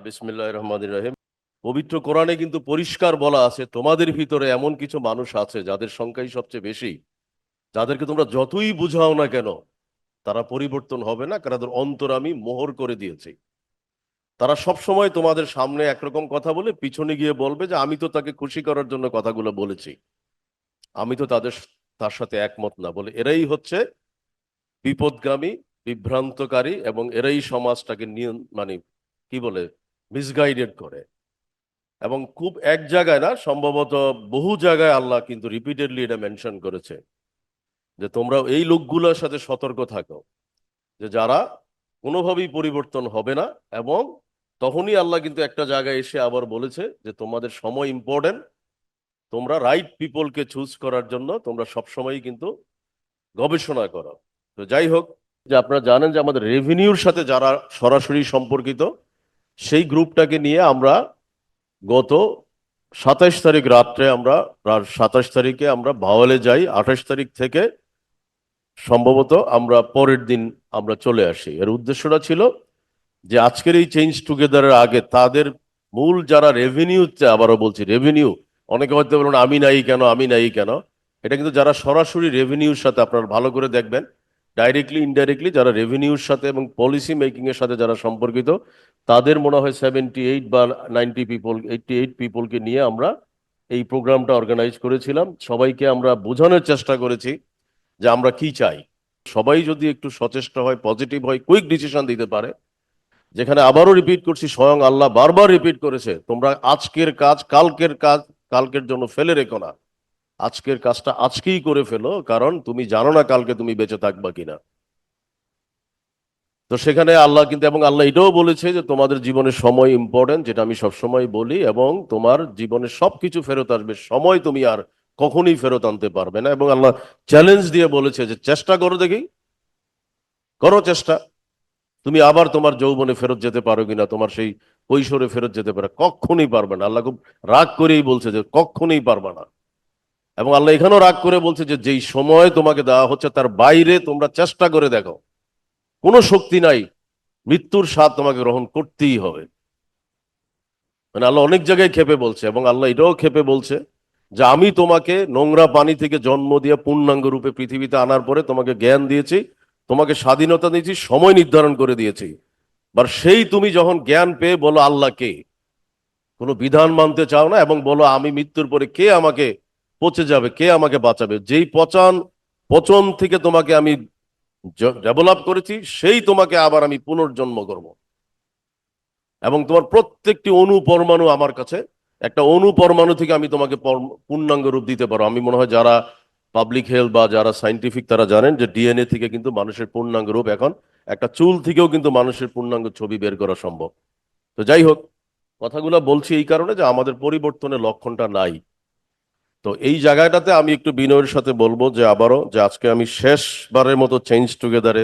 বিসমিল্লাহির রহমানির রহিম। পবিত্র কোরআনে কিন্তু পরিষ্কার বলা আছে, তোমাদের ভিতরে এমন কিছু মানুষ আছে যাদের সংখ্যাই সবচেয়ে বেশি, যাদেরকে তোমরা যতই বুঝাও না কেন তারা পরিবর্তন হবে না, কারণ তাদের অন্তর আমি মোহর করে দিয়েছি। তারা সব সময় তোমাদের সামনে একরকম কথা বলে পিছনে গিয়ে বলবে যে আমি তো তাকে খুশি করার জন্য কথাগুলো বলেছি, আমি তো তার সাথে একমত না, বলে এরাই হচ্ছে বিপদগামী, বিভ্রান্তকারী, এবং এরাই সমাজটাকে মানে কি বলে মিসগাইডেড করে। এবং খুব এক জায়গায় না, সম্ভবত বহু জায়গায় আল্লাহ কিন্তু রিপিটেডলি এটা মেনশন করেছে যে তোমরা এই লোকগুলোর সাথে সতর্ক থাকো, যে যারা কোনোভাবেই পরিবর্তন হবে না। এবং তখনই আল্লাহ কিন্তু একটা জায়গায় এসে আবার বলেছে যে তোমাদের সময় ইম্পর্টেন্ট, তোমরা রাইট পিপলকে চুজ করার জন্য তোমরা সবসময়ই কিন্তু গবেষণা করো। তো যাই হোক, যে আপনারা জানেন যে আমাদের রেভিনিউর সাথে যারা সরাসরি সম্পর্কিত, সেই গ্রুপটাকে নিয়ে আমরা গত 27 তারিখ রাত্রে, আমরা 27 তারিখে আমরা ভাওয়ালে যাই, 28 তারিখ থেকে সম্ভবত আমরা পরের দিন আমরা চলে আসি। এর উদ্দেশ্যটা ছিল যে আজকের এই চেঞ্জ টুগেদারের আগে তাদের মূল যারা রেভিনিউ, আবারও বলছি রেভিনিউ, অনেকে হয়তো বলুন আমি নাই কেন, আমি নাই কেন, এটা কিন্তু যারা সরাসরি রেভিনিউর সাথে, আপনারা ভালো করে দেখবেন, ডাইরেক্টলি ইনডাইরেক্টলি যারা রেভিনিউর সাথে এবং পলিসি মেকিং এর সাথে যারা সম্পর্কিত, তাদের মনে হয় 78 বা 90 পিপল, 88 পিপলকে নিয়ে আমরা এই প্রোগ্রামটা অর্গানাইজ করেছিলাম। সবাইকে আমরা বোঝানোর চেষ্টা করেছি যে আমরা কি চাই। সবাই যদি একটু সচেষ্ট হয়, পজিটিভ হয়, কুইক ডিসিশন দিতে পারে, যেখানে আবারও রিপিট করছি, স্বয়ং আল্লাহ বারবার রিপিট করেছে, তোমরা আজকের কাজ কালকের কাজ কালকের জন্য ফেলে রেখো না, আজকের কাজটা আজকেই করে ফেলো, কারণ তুমি জানো না কালকে তুমি বেঁচে থাকবা কিনা। তো সেখানে আল্লাহ কিন্তু, এবং আল্লাহ এটাও বলেছে যে তোমাদের জীবনের সময় ইম্পর্টেন্ট, যেটা আমি সবসময় বলি, এবং তোমার জীবনে সবকিছু ফেরত আসবে, সময় তুমি আর কখনোই ফেরত আনতে পারবে না। এবং আল্লাহ চ্যালেঞ্জ দিয়ে বলেছে যে চেষ্টা করো, দেখি, করো চেষ্টা, তুমি আবার তোমার যৌবনে ফেরত যেতে পারো কিনা, তোমার সেই কৈশোরে ফেরত যেতে পারো, কখনোই পারবে না। আল্লাহ খুব রাগ করেই বলছে যে কখনোই পারবে না। এবং আল্লাহ এখানেও রাগ করে বলছে যে যেই সময় তোমাকে দেওয়া হচ্ছে তার বাইরে তোমরা চেষ্টা করে দেখো, কোনো শক্তি নাই, মৃত্যুর স্বাদ তোমাকে গ্রহণ করতেই হবে। মানে আল্লাহ অনেক জায়গায় ক্ষেপে বলছে, এবং আল্লাহ এটাও ক্ষেপে বলছে যে আমি তোমাকে নোংরা পানি থেকে জন্ম দিয়ে পূর্ণাঙ্গ রূপে পৃথিবীতে আনার পরে তোমাকে জ্ঞান দিয়েছি, তোমাকে স্বাধীনতা দিয়েছি, সময় নির্ধারণ করে দিয়েছি। আর সেই তুমি যখন জ্ঞান পেয়ে বলো আল্লাহ কে, কোনো বিধান মানতে চাও না, এবং বলো আমি মৃত্যুর পরে কে আমাকে পচে যাবে, কে আমাকে বাঁচাবে, যেই পচন থেকে তোমাকে আমি ডেভেলপ করেছি, সেই তোমাকে আবার আমি পুনর্জন্ম করব। এবং তোমার প্রত্যেকটি অণু পরমাণু আমার কাছে, একটা অণু পরমাণু থেকে আমি তোমাকে পূর্ণাঙ্গ রূপ দিতে পারো। আমি মনে হয় যারা পাবলিক হেলথ বা যারা সাইন্টিফিক তারা জানেন যে ডিএনএ থেকে কিন্তু মানুষের পূর্ণাঙ্গ রূপ, এখন একটা চুল থেকেও কিন্তু মানুষের পূর্ণাঙ্গ ছবি বের করা সম্ভব। তো যাই হোক, কথাগুলো বলছি এই কারণে যে আমাদের পরিবর্তনের লক্ষণটা নাই। তো এই জায়গাটাতে আমি একটু বিনয়ের সাথে বলবো যে আবারও, যে আজকে আমি শেষবারের মতো চেঞ্জ টুগেদারে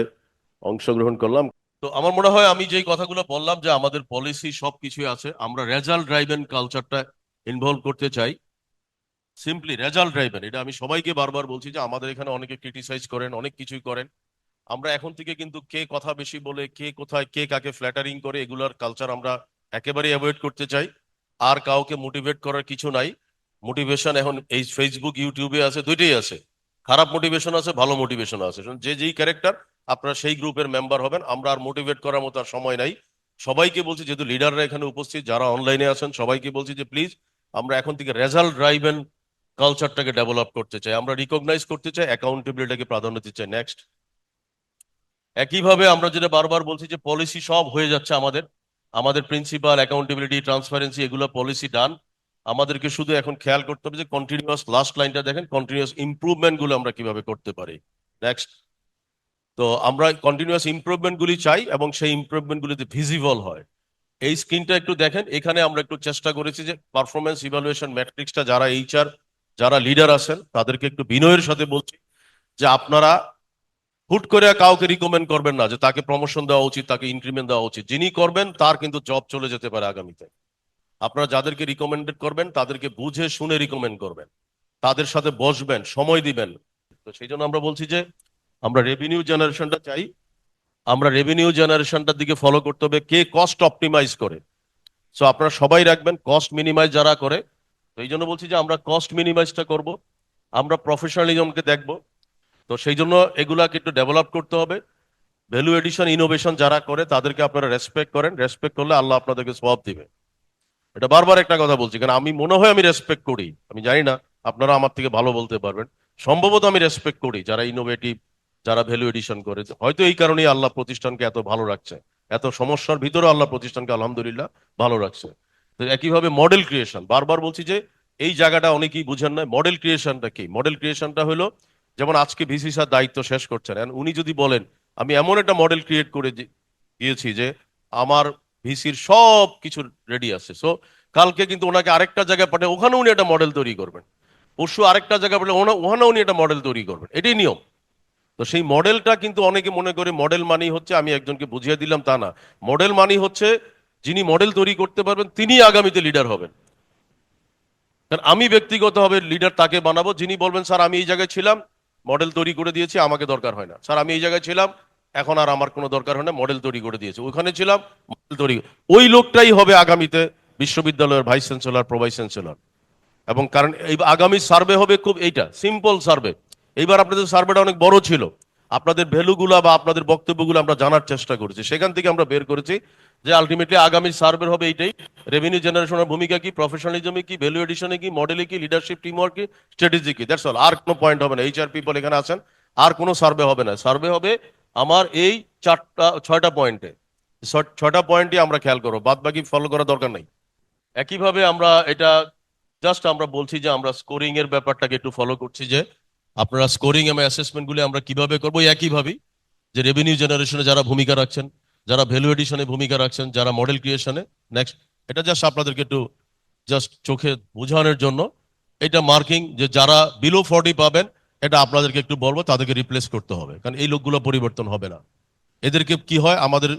অংশগ্রহণ করলাম। তো আমার মনে হয় আমি যেই কথাগুলো বললাম যে আমাদের পলিসি সবকিছুই আছে, আমরা রেজাল্ট ড্রাইভেন কালচারটা ইনভলভ করতে চাই। সিম্পলি রেজাল্ট ড্রাইভেন, এটা আমি সবাইকে বারবার বলছি যে আমাদের এখানে অনেকে ক্রিটিসাইজ করেন, অনেক কিছুই করেন। আমরা এখন থেকে কিন্তু কে কথা বেশি বলে, কে কোথায় কে কাকে ফ্ল্যাটারিং করে, এগুলার কালচার আমরা একেবারে অ্যাভয়েড করতে চাই। আর কাউকে মোটিভেট করার কিছু নাই। মোটিভেশন এখন এই ফেসবুক ইউটিউবে আছে, দুইটাই আছে, খারাপ মোটিভেশন আছে, ভালো মোটিভেশন আছে। যে যেই ক্যারেক্টার, আপনারা সেই গ্রুপের মেম্বার হবেন। আমরা আর মোটিভেট করার মতো আর সময় নাই। সবাইকে বলছি, যেহেতু লিডাররা এখানে উপস্থিত, যারা অনলাইনে আছেন সবাইকে বলছি যে প্লিজ আমরা এখন থেকে রেজাল্ট ড্রাইভেন কালচারটাকে ডেভেলপ করতে চাই, আমরা রিকগনাইজ করতে চাই, অ্যাকাউন্টেবিলিটিকে প্রাধান্য দিতে চাই। নেক্সট, একইভাবে আমরা যেটা বারবার বলছি যে পলিসি সব হয়ে যাচ্ছে আমাদের, আমাদের প্রিন্সিপাল, অ্যাকাউন্টেবিলিটি, ট্রান্সপারেন্সি, এগুলো পলিসি ডান। আমাদেরকে শুধু এখন খেয়াল করতে হবে যে কন্টিনিউয়াস, লাস্ট লাইনটা দেখেন, কন্টিনিউয়াস ইমপ্রুভমেন্ট গুলো আমরা কিভাবে করতে পারি। নেক্সট, তো আমরা কন্টিনিউয়াস ইমপ্রুভমেন্ট গুলি চাই এবং সেই ইমপ্রুভমেন্ট গুলিতে ভিজিবল হয়। এই স্ক্রিনটা একটু দেখেন, এখানে আমরা একটু চেষ্টা করেছি যে পারফরমেন্স ইভালুয়েশন ম্যাট্রিক্সটা, যারা এইচআর, যারা লিডার আছেন তাদেরকে একটু বিনয়ের সাথে বলছি যে আপনারা হুট করে কাউকে রিকমেন্ড করবেন না যে তাকে প্রমোশন দেওয়া উচিত, তাকে ইনক্রিমেন্ট দেওয়া উচিত। যিনি করবেন তার কিন্তু জব চলে যেতে পারে আগামীতে। আপনারা যাদেরকে রিকমেন্ডেড করবেন তাদেরকে বুঝে শুনে রিকমেন্ড করবেন, তাদের সাথে বসবেন, সময় দিবেন। তো সেই জন্য আমরা বলছি যে আমরা রেভিনিউ জেনারেশনটা চাই, আমরা রেভিনিউ জেনারেশনটার দিকে ফলো করতে হবে, কে কস্ট অপটিমাইজ করে। সো আপনারা সবাই রাখবেন, কস্ট মিনিমাইজ যারা করে। তো এই জন্য বলছি যে আমরা কস্ট মিনিমাইজটা করব, আমরা প্রফেশনালিজমকে দেখব। তো সেই জন্য এগুলাকে একটু ডেভেলপ করতে হবে। ভ্যালু এডিশন ইনোভেশন যারা করে তাদেরকে আপনারা রেসপেক্ট করেন, রেসপেক্ট করলে আল্লাহ আপনাদেরকে সওয়াব দিবে। এটা বারবার একটা কথা বলছি, কারণ আমি মনে হয় আমি রেসপেক্ট করি, আমি জানি না, আপনারা আমার থেকে ভালো বলতে পারবেন। সম্ভবত আমি রেসপেক্ট করি যারা ইনোভেটিভ, যারা ভ্যালু এডিশন করে। হয়তো এই কারণেই আল্লাহ প্রতিষ্ঠানকে এত ভালো রাখছে, এত সমস্যার ভিতরে আল্লাহ প্রতিষ্ঠানকে আলহামদুলিল্লাহ ভালো রাখছে। তো একইভাবে মডেল ক্রিয়েশন, বারবার বলছি যে এই জায়গাটা অনেকেই বুঝেন না। মডেল ক্রিয়েশনটা কি? মডেল ক্রিয়েশনটা হলো, যেমন আজকে ভিসি স্যার দায়িত্ব শেষ করছেন, and উনি যদি বলেন আমি এমন একটা মডেল ক্রিয়েট করে দিয়েছি যে আমার ভিসির সব কিছু রেডি আছে, সো কালকে কিন্তু ওনাকে আরেকটা জায়গায় পাঠিয়ে ওখানে উনি একটা মডেল তৈরি করবেন, পরশু আরেকটা জায়গায় পাঠিয়ে ওখানে উনি একটা মডেল তৈরি করবেন, এটাই নিয়ম। তো সেই মডেলটা কিন্তু অনেকে মনে করে মডেল মানি হচ্ছে আমি একজনকে বুঝিয়ে দিলাম, তা না। মডেল মানি হচ্ছে যিনি মডেল তৈরি করতে পারবেন তিনি আগামীতে লিডার হবেন। কারণ আমি ব্যক্তিগতভাবে লিডার তাকে বানাবো যিনি বলবেন স্যার আমি এই জায়গায় ছিলাম, মডেল তৈরি করে দিয়েছি, আমাকে দরকার হয় না। স্যার আমি এই জায়গায় ছিলাম, এখন আর আমার কোনো দরকার হয় না, মডেল তৈরি করে দিয়েছে, ওখানে ছিলাম, মডেল তৈরি। ওই লোকটাই হবে আগামীতে বিশ্ববিদ্যালয়ের vice chancellor, pro vice chancellor. এবং কারণ এই আগামী সার্ভে হবে খুব এইটা সিম্পল সার্ভে। এইবার আপনাদের সার্ভেটা অনেক বড় ছিল, আপনাদের ভ্যালুগুলা বা আপনাদের বক্তব্যগুলো আমরা জানার চেষ্টা করেছি, সেখান থেকে আমরা বের করেছি যে আলটিমেটলি আগামী সার্ভে হবে এইটাই, রেভিনিউ জেনারেশনের ভূমিকা কি, প্রফেশনালিজমে কি, ভ্যালু এডিশনে কি, মডেলে কি, লিডারশিপ টিম ওয়ার্ক কি, স্ট্র্যাটেজি কি, দ্যাটস অল। আর কোনো পয়েন্ট হবে না। এইচআর পিপল এখানে আছেন, আর কোনো সার্ভে হবে না। সার্ভে হবে আমার এই ছয়টা পয়েন্টে, ছয়টা পয়েন্টই আমরা খেয়াল করবো, বাদ বাকি ফলো করার দরকার নাই। একইভাবে আমরা এটা জাস্ট আমরা বলছি যে আমরা স্কোরিং এর ব্যাপারটাকে একটু ফলো করছি, যে আপনারা স্কোরিং এবং অ্যাসেসমেন্ট গুলি আমরা কিভাবে করবো, একইভাবে যে রেভিনিউ জেনারেশনে যারা ভূমিকা রাখছেন, যারা ভ্যালু এডিশনে ভূমিকা রাখছেন, যারা মডেল ক্রিয়েশনে নেক্সট, এটা জাস্ট আপনাদেরকে একটু জাস্ট চোখে বোঝানোর জন্য এটা মার্কিং, যে যারা বিলো 40 পাবেন এটা আপনাদেরকে একটু বলবো তাদেরকে রিপ্লেস করতে হবে, কারণ এই লোকগুলো পরিবর্তন হবে না। এদেরকে কি হয়, আমাদের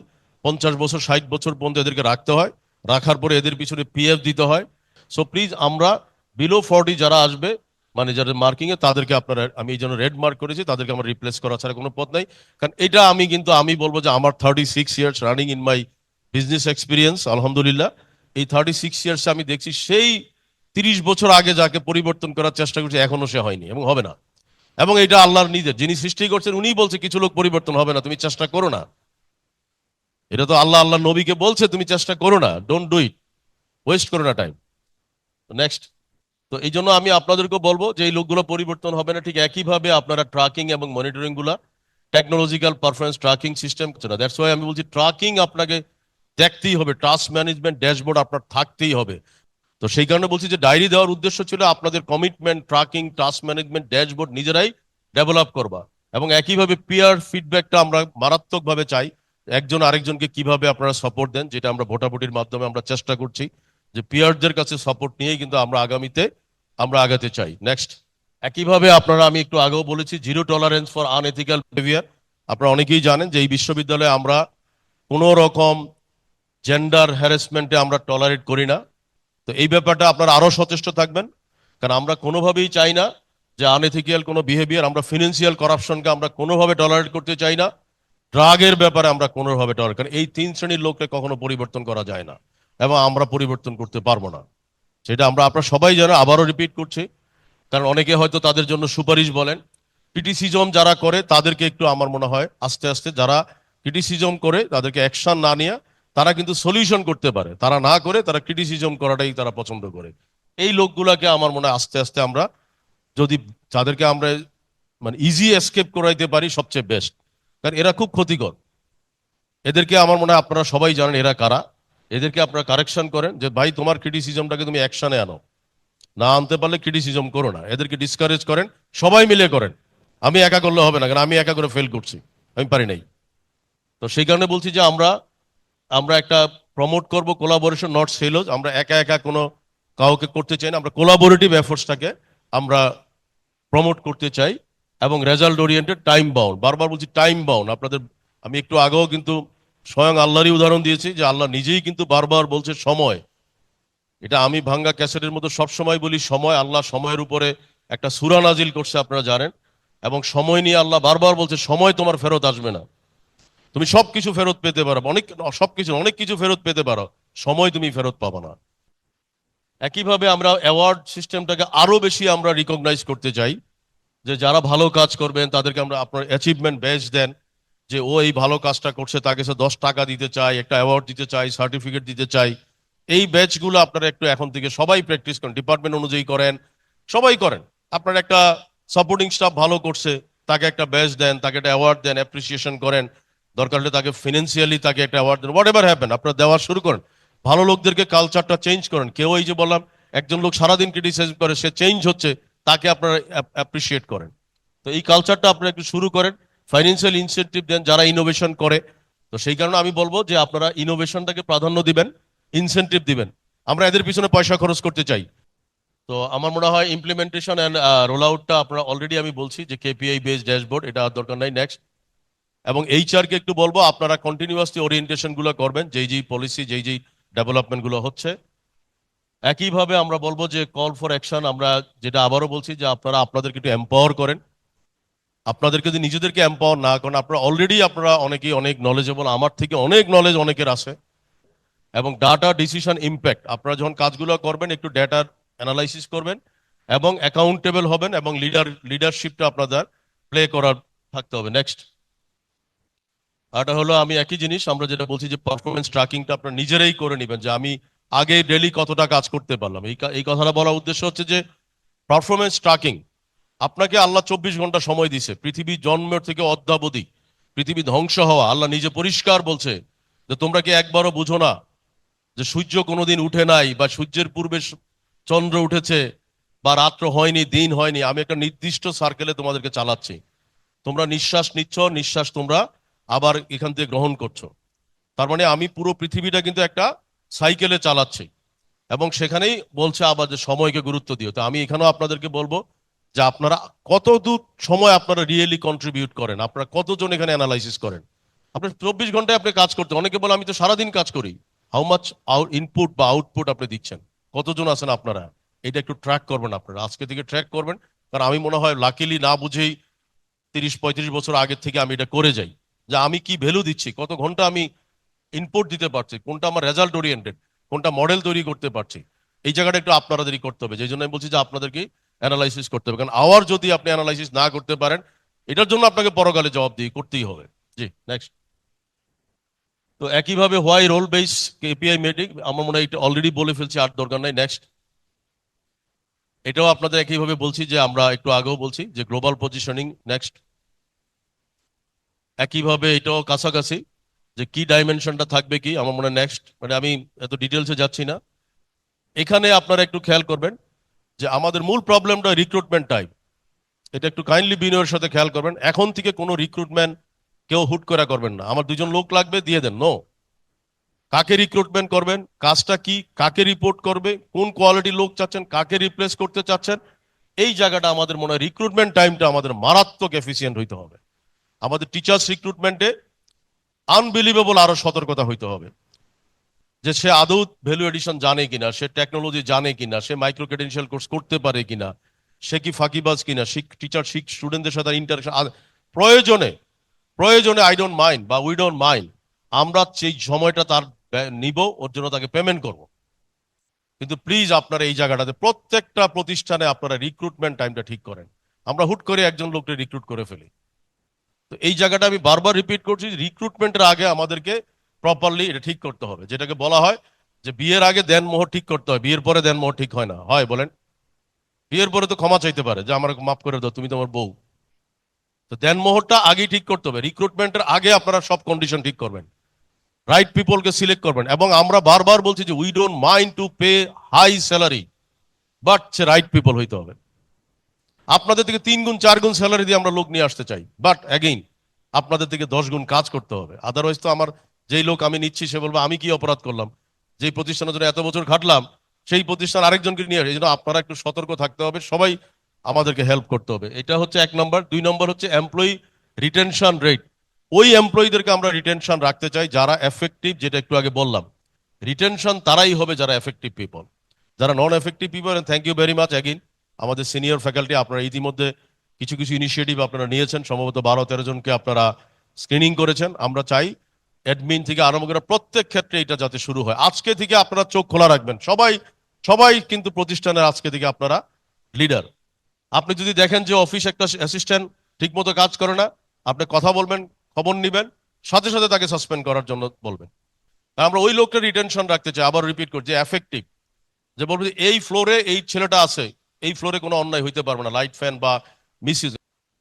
50 বছর 60 বছর পর্যন্ত এদেরকে রাখতে হয়, রাখার পরে এদের পিছনে পিএফ দিতে হয়। সো প্লিজ আমরা বিলো 40 যারা আসবে, মানে যারা মার্কিং এ, তাদেরকে আপনারা, আমি এই জন্য রেড মার্ক করেছি, তাদেরকে আমরা রিপ্লেস করা ছাড়া কোনো পথ নাই। কারণ এটা আমি কিন্তু আমি বলবো যে আমার 36 years running in my business experience, আলহামদুলিল্লাহ এই 36 ইয়ার্সে আমি দেখছি সেই 30 বছর আগে যাকে পরিবর্তন করার চেষ্টা করছে এখনো সে হয়নি এবং হবে না। এবং এটা আল্লাহর নিজের, যিনি সৃষ্টি করছেন উনিই বলছে কিছু লোক পরিবর্তন হবে না, তুমি চেষ্টা করো না। এটা তো আল্লাহ নবীকে বলছে তুমি চেষ্টা করো না, ডোন্ট ডু ইট, ওয়েস্ট করো না টাইম। নেক্সট, তো এই জন্য আমি আপনাদেরকে বলবো যে এই লোকগুলো পরিবর্তন হবে না। ঠিক একইভাবে আপনারা ট্র্যাকিং এবং মনিটরিং গুলা, টেকনোলজিক্যাল পারফরমেন্স ট্র্যাকিং সিস্টেম করছে না, দ্যাটস ওয়াই আমি বলছি ট্র্যাকিং আপনাকে দেখতেই হবে, টাস্ক ম্যানেজমেন্ট ড্যাশবোর্ড আপনার থাকতেই হবে। তো সেই কারণে বলছি যে ডায়েরি দেওয়ার উদ্দেশ্য ছিল আপনাদের commitment, tracking, task management dashboard নিজেরাই ডেভেলপ করবা। এবং একইভাবে পিয়ার ফিডব্যাকটা আমরা মারাত্মকভাবে চাই, একজন আরেকজনকে কিভাবে আপনারা সাপোর্ট দেন, যেটা আমরা ভোটাভুটির মাধ্যমে আমরা চেষ্টা করছি যে পিয়ারদের কাছে সাপোর্ট নিয়েই কিন্তু আমরা আগামীতে আমরা আগাতে চাই। নেক্সট, একইভাবে আপনারা, আমি একটু আগেও বলেছি, zero tolerance for unethical behaviour. আপনারা অনেকেই জানেন যে এই বিশ্ববিদ্যালয়ে আমরা কোনো রকম জেন্ডার হ্যারাসমেন্টে আমরা টলারেট করি না। তো এই ব্যাপারটা আপনারা আরো সচেষ্ট থাকবেন, কারণ আমরা কোনোভাবেই চাই না যে আনএথিক্যাল কোনো বিহেভিয়ার, আমরা ফিনান্সিয়াল করাপশনকে আমরা কোনোভাবে টলারেট করতে চাই না, ড্রাগের ব্যাপারে আমরা কোনোভাবে টলারেট, কারণ এই 3 শ্রেণীর লোককে কখনো পরিবর্তন করা যায় না এবং আমরা পরিবর্তন করতে পারবো না, সেটা আমরা আপনারা সবাই জানেন। আবারও রিপিট করছি, কারণ অনেকে হয়তো তাদের জন্য সুপারিশ বলেন, ক্রিটিসিজম যারা করে তাদেরকে একটু, আমার মনে হয় আস্তে আস্তে যারা ক্রিটিসিজম করে তাদেরকে অ্যাকশন না নিয়ে তারা কিন্তু সলিউশন করতে পারে, তারা না করে তারা ক্রিটিসিজম করাটাই তারা পছন্দ করে। এই লোকগুলাকে আমার মনে হয় আস্তে আস্তে আমরা যদি তাদেরকে আমরা মানে ইজি এসকেপ করাইতে পারি সবচেয়ে বেস্ট, কারণ এরা খুব ক্ষতিকর। এদেরকে আমার মনে হয় আপনারা সবাই জানেন এরা কারা, এদেরকে আপনারা কারেকশন করেন যে ভাই তোমার ক্রিটিসিজমটাকে তুমি অ্যাকশনে আনো, না আনতে পারলে ক্রিটিসিজম করো না, এদেরকে ডিসকারেজ করেন, সবাই মিলে করেন। আমি একা করলে হবে না, কারণ আমি একা করে ফেল করছি, আমি পারি নাই। তো সেই কারণে বলছি যে আমরা আমরা একটা প্রমোট করব কোলাবোরেশন, নট সেলস। আমরা একা একা কোনো কাউকে করতে চাই না, আমরা কোলাবোরেটিভ এফোর্টসটাকে আমরা প্রমোট করতে চাই এবং রেজাল্ট ওরিয়েন্টেড, টাইম বাউন্ড, বারবার বলছি টাইম বাউন্ড। আপনাদের আমি একটু আগেও কিন্তু স্বয়ং আল্লাহরই উদাহরণ দিয়েছি যে আল্লাহ নিজেই কিন্তু বারবার বলছে সময়, এটা আমি ভাঙ্গা ক্যাসেটের মতো সব সময় বলি সময়। আল্লাহ সময়ের উপরে একটা সূরা নাজিল করছে আপনারা জানেন, এবং সময় নিয়ে আল্লাহ বারবার বলছে সময় তোমার ফেরত আসবে না, তুমি সবকিছু ফেরত পেতে পারো, অনেক সবকিছু অনেক কিছু ফেরত পেতে পারো, সময় তুমি ফেরত পাবা না। একইভাবে আমরা অ্যাওয়ার্ড সিস্টেমটাকে আরো বেশি আমরা রিকগনাইজ করতে চাই, যে যারা ভালো কাজ করবেন তাদেরকে আমরা আপনার অ্যাচিভমেন্ট ব্যাচ দেন, যে ও এই ভালো কাজটা করছে তাকে সে 10 টাকা দিতে চাই, একটা অ্যাওয়ার্ড দিতে চাই, সার্টিফিকেট দিতে চাই। এই ব্যাচগুলো আপনারা একটু এখন থেকে সবাই প্র্যাকটিস করেন, ডিপার্টমেন্ট অনুযায়ী করেন, সবাই করেন। আপনার একটা সাপোর্টিং স্টাফ ভালো করছে, তাকে একটা ব্যাচ দেন, তাকে একটা অ্যাওয়ার্ড দেন, অ্যাপ্রিসিয়েশন করেন, দরকার হলে তাকে ফিনান্সিয়ালি তাকে একটা অ্যাওয়ার্ড দেন, হোয়াট এভার হ্যাপেন, আপনারা দেওয়া শুরু করেন। ভালো লোকদেরকে কালচারটা চেঞ্জ করেন। কেউ এই যে বললাম একজন লোক সারাদিন ক্রিটিসাইজ করে, সে চেঞ্জ হচ্ছে, তাকে আপনারা অ্যাপ্রিসিয়েট করেন। তো এই কালচারটা আপনারা একটু শুরু করেন। ফাইন্যান্সিয়াল ইনসেনটিভ দেন যারা ইনোভেশন করে। তো সেই কারণে আমি বলবো যে আপনারা ইনোভেশনটাকে প্রাধান্য দিবেন, ইনসেনটিভ দিবেন। আমরা এদের পিছনে পয়সা খরচ করতে চাই। তো আমার মনে হয় ইমপ্লিমেন্টেশন অ্যান্ড রোল আউটটা আপনারা অলরেডি আমি বলছি যে কেপিআই বেসড ড্যাশবোর্ড, এটা আর দরকার নাই, নেক্সট। এবং এইচআর কে একটু বলবো আপনারা কন্টিনিউয়াসলি ওরিয়েন্টেশন গুলো করবেন, যেই পলিসি যেই ডেভেলপমেন্ট গুলো হচ্ছে। একইভাবে আমরা বলবো যে কল ফর অ্যাকশন, আমরা যেটা আবারও বলছি যে আপনারা আপনাদেরকে একটু এম্পাওয়ার করেন। আপনাদেরকে যদি নিজেদেরকে এম্পাওয়ার না করেন, আপনারা অনেকেই অনেক নলেজেবল, আমার থেকে অনেক নলেজ অনেকের আছে। এবং ডাটা ডিসিশন ইম্প্যাক্ট, আপনারা যখন কাজগুলো করবেন একটু ডেটার অ্যানালাইসিস করবেন এবং অ্যাকাউন্টেবল হবেন, এবং লিডারশিপটা আপনাদের প্লে করার থাকতে হবে। নেক্সট, এটা হলো আমি একই জিনিস আমরা যেটা বলছি যে পারফরমেন্স ট্র্যাকিংটা আপনারা নিজেরাই করে নেবেন, যে আমি আগে ডেলি কতটা কাজ করতে পারলাম। এই কথাটা বলার উদ্দেশ্য হচ্ছে যে পারফরমেন্স ট্র্যাকিং, আপনাকে আল্লাহ 24 ঘন্টা সময় দিছে, পৃথিবী জন্মের থেকে অদ্যাবধি, পৃথিবী ধ্বংস হওয়া, আল্লাহ নিজে পরিষ্কার বলছে যে তোমরা কি একবারও বুঝো না যে সূর্য কোনোদিন উঠে নাই, বা সূর্যের পূর্বে চন্দ্র উঠেছে, বা রাত্র হয়নি, দিন হয়নি, আমি একটা নির্দিষ্ট সার্কেলে তোমাদেরকে চালাচ্ছি। তোমরা নিঃশ্বাস নিচ্ছ, নিঃশ্বাস তোমরা আবার এখান থেকে গ্রহণ করছো। তার মানে আমি পুরো পৃথিবীটা কিন্তু একটা সাইকেলে চালাচ্ছি, এবং সেখানেই বলছে আবার যে সময়কে গুরুত্ব দিও। তো আমি এখানেও আপনাদেরকে বলবো যে আপনারা কত দূর সময় আপনারা রিয়েলি কন্ট্রিবিউট করেন, আপনারা কতজন এখানে অ্যানালাইসিস করেন। আপনার 24 ঘন্টায় আপনি কাজ করতে, অনেকে বলে আমি তো সারাদিন কাজ করি। হাউ মাচ ইনপুট বা আউটপুট আপনি দিচ্ছেন, কতজন আছেন আপনারা, এটা একটু ট্র্যাক করবেন। আপনারা আজকে থেকে ট্র্যাক করবেন। কারণ আমি মনে হয় লাকিলি না বুঝেই 30-35 বছর আগের থেকে আমি এটা করে যাই, যে আমি কি ভ্যালু দিচ্ছি, কত ঘন্টা আমি ইনপুট দিতে পারছি, কোনটা আমার রেজাল্ট ওরিয়েন্টেড, কোনটা মডেল তৈরি করতে পারছি। এই জায়গাটা একটু আপনাদেরই করতে হবে। যেই জন্য আমি বলছি যে আপনাদেরকে অ্যানালাইসিস করতে হবে, কারণ আওয়ার যদি আপনি অ্যানালাইসিস না করতে পারেন, এটার জন্য আপনাকে পরকালে জবাব দিয়ে করতেই হবে। জি, নেক্সট। তো একইভাবে why role base KPI metric, আমার মনে হয় এটা অলরেডি বলে ফেলছি, আর দরকার নাই, নেক্সট। এটাও আপনাদের একইভাবে বলছি যে আমরা একটু আগেও বলছি যে গ্লোবাল পজিশনিং, নেক্সট। একইভাবে এটাও কাছাকাছি, যে কি ডাইমেনশনটা থাকবে কি, আমার মনে হয় নেক্সট। মানে আমি এত ডিটেলসে যাচ্ছি না। এখানে আপনারা একটু খেয়াল করবেন যে আমাদের মূল প্রবলেমটা রিক্রুটমেন্ট টাইপ, এটা একটু কাইন্ডলি বিনয়ের সাথে খেয়াল করবেন। এখন থেকে কোনো রিক্রুটমেন্ট কেউ হুট করে করবেন না, আমার 2জন লোক লাগবে দিয়ে দেন, নো। কাকে রিক্রুটমেন্ট করবেন, কাজটা কি, কাকে রিপোর্ট করবে, কোন কোয়ালিটি লোক চাচ্ছেন, কাকে রিপ্লেস করতে চাচ্ছেন, এই জায়গাটা আমাদের মনে হয় রিক্রুটমেন্ট টাইমটা আমাদের মারাত্মক এফিসিয়েন্ট হইতে হবে। আমাদের টিচার্স রিক্রুটমেন্টে আনবিলিভেবল আরো সতর্কতা হইতে হবে, যে সে আদৌ ভ্যালু এডিশন জানে কিনা, সে টেকনোলজি জানে কিনা, সে মাইক্রো ক্রেডেনশিয়াল কোর্স করতে পারে কিনা, সে কি ফাঁকিবাজ কিনা, টিচার স্টুডেন্টদের সাথে ইন্টারেকশন। প্রয়োজনে প্রয়োজনে আই ডোন্ট মাইন্ড বা উই ডোন্ট মাইন্ড, আমরা সেই সময়টা তার নিব, ওর জন্য তাকে পেমেন্ট করব। কিন্তু প্লিজ আপনারা এই জায়গাটাতে প্রত্যেকটা প্রতিষ্ঠানে আপনারা রিক্রুটমেন্ট টাইমটা ঠিক করেন। আমরা হুট করে একজন লোককে রিক্রুট করে ফেলি। তো এই জায়গাটা আমি বারবার রিপিট করছি, রিক্রুটমেন্টের আগে আমাদেরকে প্রপারলি এটা ঠিক করতে হবে, যেটাকে বলা হয় যে বিয়ের আগে দেনমোহর ঠিক করতে হয়, বিয়ের পরে দেনমোহর ঠিক হয় না, হয় বলেন? বিয়ের পরে তো ক্ষমা চাইতে পারে যে আমার মাফ করে দাও, তুমি তোমার বউ। তো দেনমোহরটা আগেই ঠিক করতে হবে। রিক্রুটমেন্টের আগে আপনারা সব কন্ডিশন ঠিক করবেন, রাইট পিপলকে সিলেক্ট করবেন। এবং আমরা বারবার বলছি যে we don't mind to pay high salary, but say right people হইতে হবে। আপনাদের থেকে 3 গুণ 4 গুণ স্যালারি দিয়ে আমরা লোক নিয়ে আসতে চাই, বাট অ্যাগেইন আপনাদের থেকে 10 গুণ কাজ করতে হবে। আদারওয়াইজ তো আমার যেই লোক আমি নিচ্ছি সে বলবো আমি কি অপরাধ করলাম, যেই প্রতিষ্ঠানের জন্য এত বছর খাটলাম সেই প্রতিষ্ঠান আরেকজনকে নিয়ে আসে। এই জন্য আপনারা একটু সতর্ক থাকতে হবে, সবাই আমাদেরকে হেল্প করতে হবে। এটা হচ্ছে 1 নম্বর। 2 নম্বর হচ্ছে এমপ্লয়ি রিটেনশন রেট। ওই এমপ্লয়ীদেরকে আমরা রিটেনশন রাখতে চাই যারা এফেক্টিভ, যেটা একটু আগে বললাম। রিটেনশন তারাই হবে যারা এফেক্টিভ পিপল। যারা non effective people, thank you very much again আমাদের সিনিয়র ফ্যাকাল্টি, আপনারা ইতিমধ্যে কিছু কিছু ইনিশিয়েটিভ আপনারা নিয়েছেন, সম্ভবত 12-13 জনকে আপনারা স্ক্রিনিং করেছেন। আমরা চাই অ্যাডমিন থেকে আরম্ভ করে প্রত্যেক ক্ষেত্রে এটা যাতে শুরু হয়। আজকে থেকে আপনারা চোখ খোলা রাখবেন, সবাই সবাই কিন্তু প্রতিষ্ঠানের আজকে থেকে আপনারা লিডার। আপনি যদি দেখেন যে অফিস একটা অ্যাসিস্ট্যান্ট ঠিক মতো কাজ করে না, আপনি কথা বলবেন, খবর নিবেন, সাথে সাথে তাকে সাসপেন্ড করার জন্য বলবেন। আমরা ওই লোকটা রিটেনশন রাখতে চাই, আবার রিপিট করছি, এফেক্টিভ, যে বলবো যে এই ফ্লোরে এই ছেলেটা আছে, এই ফ্লোরে কোনো অন্যায় হইতে পারবে না, লাইট ফ্যান বা মিসইউজ।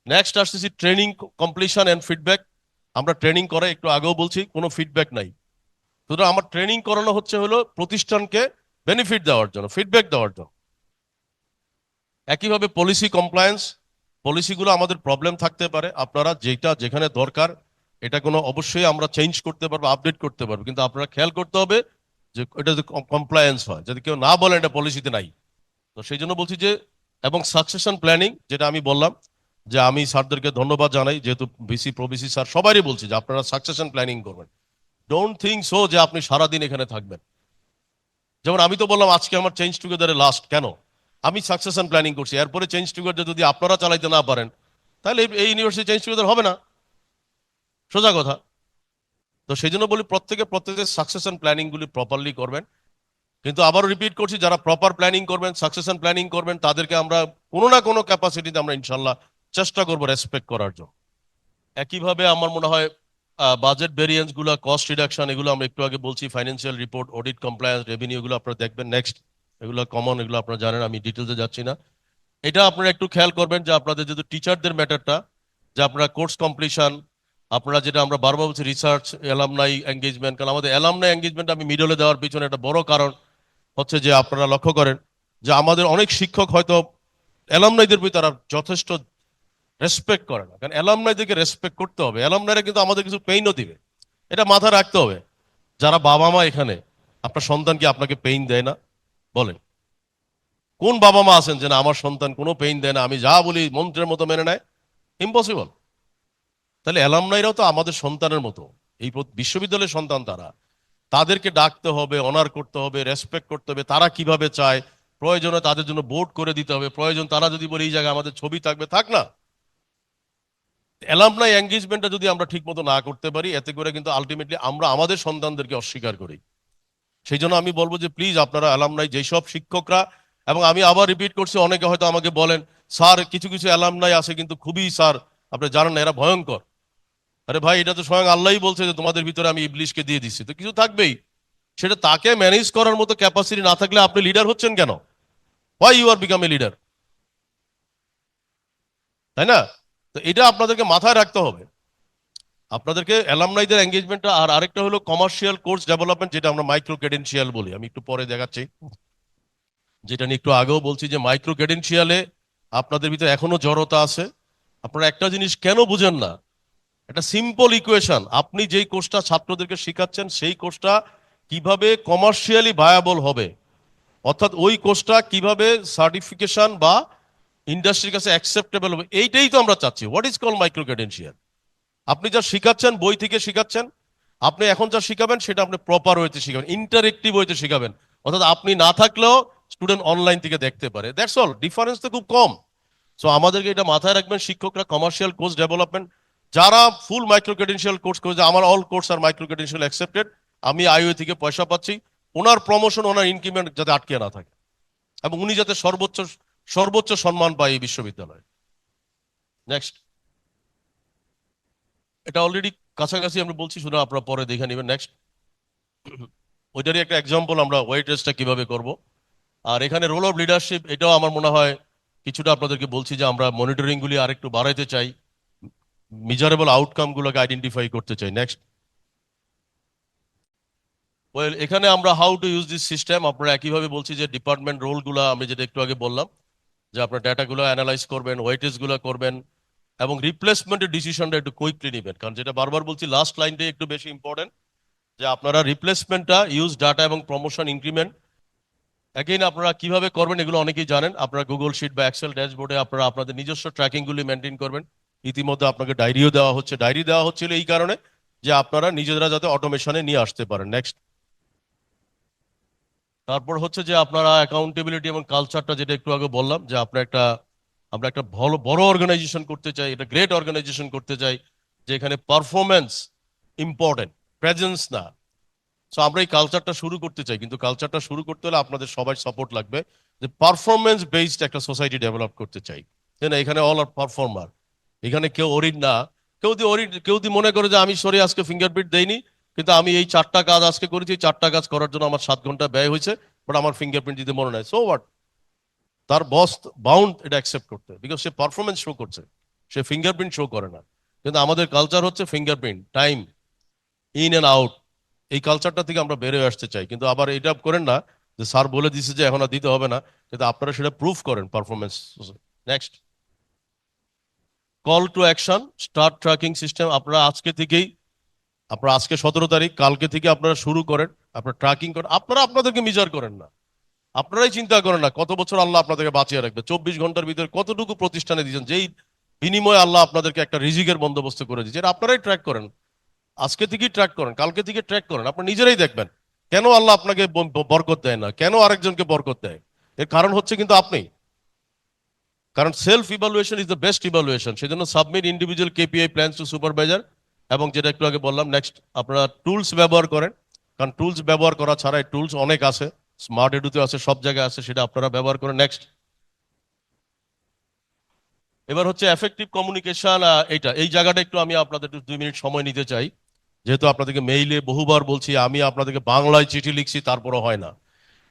নেক্সট আসতেছি ট্রেনিং কমপ্লিশন এন্ড ফিডব্যাক। আমরা ট্রেনিং করে একটু আগেও বলছি কোনো ফিডব্যাক নাই, সুতরাং আমার ট্রেনিং করানো হচ্ছে হলো প্রতিষ্ঠানকে বেনিফিট দেওয়ার জন্য, ফিডব্যাক দেওয়ার জন্য। একইভাবে পলিসি কমপ্লায়েন্স, পলিসিগুলো আমাদের প্রবলেম থাকতে পারে, আপনারা যেটা যেখানে দরকার এটা কোনো অবশ্যই আমরা চেঞ্জ করতে পারবো, আপডেট করতে পারবো, কিন্তু আপনারা খেয়াল করতে হবে যে এটা যদি কমপ্লায়েন্স হয়, যদি কেউ না বলে এটা পলিসিতে নাই। তো সেই জন্য বলছি যে, এবং সাকসেশন প্ল্যানিং, যেটা আমি বললাম যে আমি স্যারদেরকে ধন্যবাদ জানাই, যেহেতু ভিসি প্রভিসি স্যার সবারই বলছি যে আপনারা সাকসেশন প্ল্যানিং করবেন। ডোন্ট থিঙ্ক সো যে আপনি সারাদিন এখানে থাকবেন। যেমন আমি তো বললাম আজকে আমার চেঞ্জ টুগেদারে লাস্ট, কেন? আমি সাকসেশন প্ল্যানিং করছি, এরপরে চেঞ্জ টুগেদার যদি আপনারা চালাইতে না পারেন তাহলে এই ইউনিভার্সিটি চেঞ্জ টুগেদার হবে না, সোজা কথা। তো সেই জন্য বলি প্রত্যেকের সাকসেশন প্ল্যানিং গুলি প্রপারলি করবেন। কিন্তু আবারও রিপিট করছি, যারা প্রপার প্ল্যানিং করবেন, সাকসেশন প্ল্যানিং করবেন, তাদেরকে আমরা কোনো না কোনো ক্যাপাসিটিতে আমরা ইনশাল্লাহ চেষ্টা করবো রেসপেক্ট করার জন্য। একইভাবে আমার মনে হয় বাজেট ভেরিয়েন্স গুলো, কস্ট রিডাকশন, এগুলো আমরা একটু আগে বলছি, financial report, audit, compliance, revenue, এগুলো আপনারা দেখবেন নেক্সট। এগুলো কমন, এগুলো আপনারা জানেন, আমি ডিটেলসে যাচ্ছি না। এটা আপনারা একটু খেয়াল করবেন যে আপনাদের যেহেতু টিচারদের ম্যাটারটা, যে আপনারা কোর্স কমপ্লিশন, আপনারা যেটা আমরা বারবার বলছি রিসার্চ, অ্যালামনাই এঙ্গেজমেন্ট, কারণ আমাদের অ্যালামনাই এঙ্গেজমেন্ট আমি মিডলে দেওয়ার পিছনে একটা বড় কারণ হচ্ছে যে আপনারা লক্ষ্য করেন যে আমাদের অনেক শিক্ষক হয়তো অ্যালামনাইদের প্রতি তারা যথেষ্ট রেসপেক্ট করে না, কারণ অ্যালামনাইদেরকে রেসপেক্ট করতে হবে, অ্যালামনাইরা কিন্তু আমাদের কিছু পেইনও দিবে, এটা মাথায় রাখতে হবে। যারা বাবা মা এখানে, আপনার সন্তান কি আপনাকে পেইন দেয় না? বলেন, কোন বাবা মা আছেন যে না আমার সন্তান কোনো পেইন দেয় না, আমি যা বলি মন্ত্রের মতো মেনে নেয়? ইম্পসিবল। তাহলে অ্যালামনাইরাও তো আমাদের সন্তানের মতো, এই বিশ্ববিদ্যালয়ের সন্তান তারা, তাদেরকে ডাকতে হবে, অনার করতে হবে, রেসপেক্ট করতে হবে, তারা কিভাবে চায়, প্রয়োজনে তাদের জন্য বোর্ড করে দিতে হবে, প্রয়োজন তারা যদি বলে এই জায়গায় আমাদের ছবি থাকবে, থাক না। অ্যালামনাই এঙ্গেজমেন্টটা যদি আমরা ঠিক মতো না করতে পারি, এতে করে কিন্তু আলটিমেটলি আমরা আমাদের সন্তানদেরকে অস্বীকার করি। সেই জন্য আমি বলবো যে প্লিজ আপনারা অ্যালামনাই যেসব শিক্ষকরা, এবং আমি আবার রিপিট করছি, অনেকে হয়তো আমাকে বলেন স্যার কিছু কিছু অ্যালামনাই আছে কিন্তু খুবই, স্যার আপনি জানেন না এরা ভয়ঙ্কর। আরে ভাই, এটা তো স্বয়ং আল্লাহই বলছে যে তোমাদের ভিতরে আমি ইবলিশকে দিয়ে দিচ্ছি, তো কিছু থাকবেই। সেটা তাকে ম্যানেজ করার মতো ক্যাপাসিটি না থাকলে আপনি লিডার হচ্ছেন কেন? Why you are become a leader? তাই না? তো এটা আপনাদেরকে মাথায় রাখতে হবে, আপনাদেরকে অ্যালামনাইদের এঙ্গেজমেন্টটা। আর আরেকটা হলো কমার্শিয়াল কোর্স ডেভেলপমেন্ট, যেটা আমরা মাইক্রো ক্রেডেনশিয়াল বলি, আমি একটু পরে দেখাচ্ছি, যেটা নিয়ে একটু আগেও বলছি যে মাইক্রো ক্রেডেনশিয়ালে আপনাদের ভিতরে এখনো জড়তা আছে। আপনারা একটা জিনিস কেন বুঝেন না, একটা সিম্পল ইকুয়েশন, আপনি যেই কোর্সটা ছাত্রদেরকে শেখাচ্ছেন সেই কোর্সটা কিভাবে কমার্শিয়ালি ভায়াবল হবে, অর্থাৎ ওই কোর্সটা কিভাবে সার্টিফিকেশন বা ইন্ডাস্ট্রির কাছে অ্যাকসেপ্টেবল হবে, এইটাই তো আমরা চাচ্ছি। What is call micro credential? আপনি যা শিখাচ্ছেন বই থেকে শিখাচ্ছেন, আপনি এখন যা শিখাবেন সেটা আপনি প্রপার ওয়েতে শিখাবেন, ইন্টারেক্টিভ ওয়েতে শিখাবেন, অর্থাৎ আপনি না থাকলেও স্টুডেন্ট অনলাইন থেকে দেখতে পারে, দ্যাটস অল, ডিফারেন্স তো খুব কম। সো আমাদেরকে এটা মাথায় রাখবেন, শিক্ষকরা কমার্শিয়াল কোর্স ডেভেলপমেন্ট, যারা ফুল মাইক্রো ক্রেডেনশিয়াল কোর্স করেছে, আমার অল কোর্স আর মাইক্রো ক্রেডেনশিয়াল অ্যাকসেপ্টেড, আমি আইওএ থেকে পয়সা পাচ্ছি, ওনার প্রমোশন, ওনার ইনক্রিমেন্ট যাতে আটকে না থাকে, এবং উনি যাতে সর্বোচ্চ সর্বোচ্চ সম্মান পায় এই বিশ্ববিদ্যালয়ে। নেক্সট, এটা অলরেডি কাছাকাছি আমরা বলছি, শুধু আপনারা পরে দেখে নেবেন। নেক্সট, ওইটারই একটা এক্সাম্পল আমরা ওয়েট টেস্টটা কিভাবে করব। আর এখানে রোল অফ লিডারশিপ, এটাও আমার মনে হয় কিছুটা আপনাদেরকে বলছি যে আমরা মনিটরিং গুলি আরেকটু বাড়াইতে চাই, মেজারেবল আউটকাম গুলোকে আইডেন্টিফাই করতে চাই। নেক্সট, ওয়েল এখানে আমরা how to use this system, আপনারা একইভাবে বলছি যে ডিপার্টমেন্ট রোলগুলো আমি যেটা একটু আগে বললাম, যে আপনার ডাটাগুলো অ্যানালাইজ করবেন, ওয়েটেজ গুলো করবেন, এবং রিপ্লেসমেন্টের ডিসিশনটা একটু কুইকলি নেবেন, কারণ যেটা বারবার বলছি লাস্ট লাইনটাই একটু বেশি ইম্পর্টেন্ট, যে আপনারা রিপ্লেসমেন্টটা, ইউজ ডাটা এবং প্রমোশন ইনক্রিমেন্ট, এগেইন আপনারা কিভাবে করবেন এগুলো অনেকেই জানেন, আপনারা গুগল শিট বা এক্সেল ড্যাশবোর্ডে আপনারা আপনাদের নিজস্ব ট্র্যাকিং গুলি মেনটেন করবেন। ইতিমধ্যে আপনাকে ডায়েরিও দেওয়া হচ্ছে, ডায়েরি দেওয়া হচ্ছিল এই কারণে যে আপনারা নিজেরা যাতে অটোমেশনে নিয়ে আসতে পারেন। নেক্সট, তারপর হচ্ছে যে আপনারা অ্যাকাউন্টেবিলিটি এবং কালচারটা, যেটা একটু আগে বললাম, যে আমরা একটা ভালো বড় অর্গানাইজেশন করতে চাই, এটা গ্রেট অর্গানাইজেশন করতে চাই, যে এখানে পারফরমেন্স ইম্পর্টেন্ট, প্রেজেন্স না। সো আমরা এই কালচারটা শুরু করতে চাই, কিন্তু কালচারটা শুরু করতে হলে আপনাদের সবাই সাপোর্ট লাগবে, যে পারফরমেন্স বেসড একটা সোসাইটি ডেভেলপ করতে চাই, তাই না? এখানে অল আর পারফর্মার, এখানে কেউ অরিড না। কেউ যদি মনে করে যে আমি সরি আজকে ফিঙ্গারপ্রিন্ট দেইনি, কিন্তু আমি এই 4টা কাজ আজকে করেছি, 4টা কাজ করার জন্য আমার 7 ঘন্টা ব্যয় হয়েছে, বাট আমার ফিঙ্গারপ্রিন্ট দিতে মনে নাই, সো হোয়াট? তার বস বাউন্ড এটা অ্যাকসেপ্ট করতে, বিকজ সে পারফরমেন্স শো করছে, সে ফিঙ্গারপ্রিন্ট শো করে না। কিন্তু আমাদের কালচার হচ্ছে fingerprint, time, in and out. এই কালচারটা থেকে আমরা বেরোয় আসতে চাই, কিন্তু আবার এটা করেন না যে স্যার বলে দিছে যে এখন আর দিতে হবে না, কিন্তু আপনারা সেটা প্রুফ করেন performance. Next, call to action, start tracking system. আপনারা আজকে 17 তারিখ, কালকে থেকে আপনারা শুরু করেন, আপনারা ট্র্যাকিং করেন। আপনারা আপনাদেরকে মেজার করেন না, আপনারাই চিন্তা করেন না কত বছর আল্লাহ আপনাদেরকে বাঁচিয়ে রাখবে। 24 ঘন্টার ভিতরে কতটুকু প্রতিষ্ঠানে দিয়েছেন, যেই বিনিময়ে আল্লাহ আপনাদেরকে একটা রিজিকের বন্দোবস্ত করে দিয়েছে, এটা আপনারাই ট্র্যাক করেন। আজকে থেকেই ট্র্যাক করেন, কালকে থেকে ট্র্যাক করেন, আপনি নিজেরাই দেখবেন কেন আল্লাহ আপনাকে বরকত দেয় না, কেন আরেকজনকে বরকত দেয়। এর কারণ হচ্ছে কিন্তু আপনি, কারণ self evaluation is the best evaluation. সেজন্য submit individual KPI plans to supervisor, এবং যেটা একটু আগে বললাম, নেক্সট আপনারা টুলস ব্যবহার করেন, কারণ টুলস ব্যবহার করা ছাড়া টুলস অনেক আছে, স্মার্ট এডুতে আছে, সব জায়গায় আছে, সেটা আপনারা ব্যবহার করেন। নেক্সট, এবার হচ্ছে এফেক্টিভ কমিউনিকেশন। এই জায়গাটা একটু আমি আপনাদের 2 মিনিট সময় নিতে চাই, যেহেতু আপনাদেরকে মেইলে বহুবার বলছি, আমি আপনাদেরকে বাংলায় চিঠি লিখছি, তারপরও হয় না।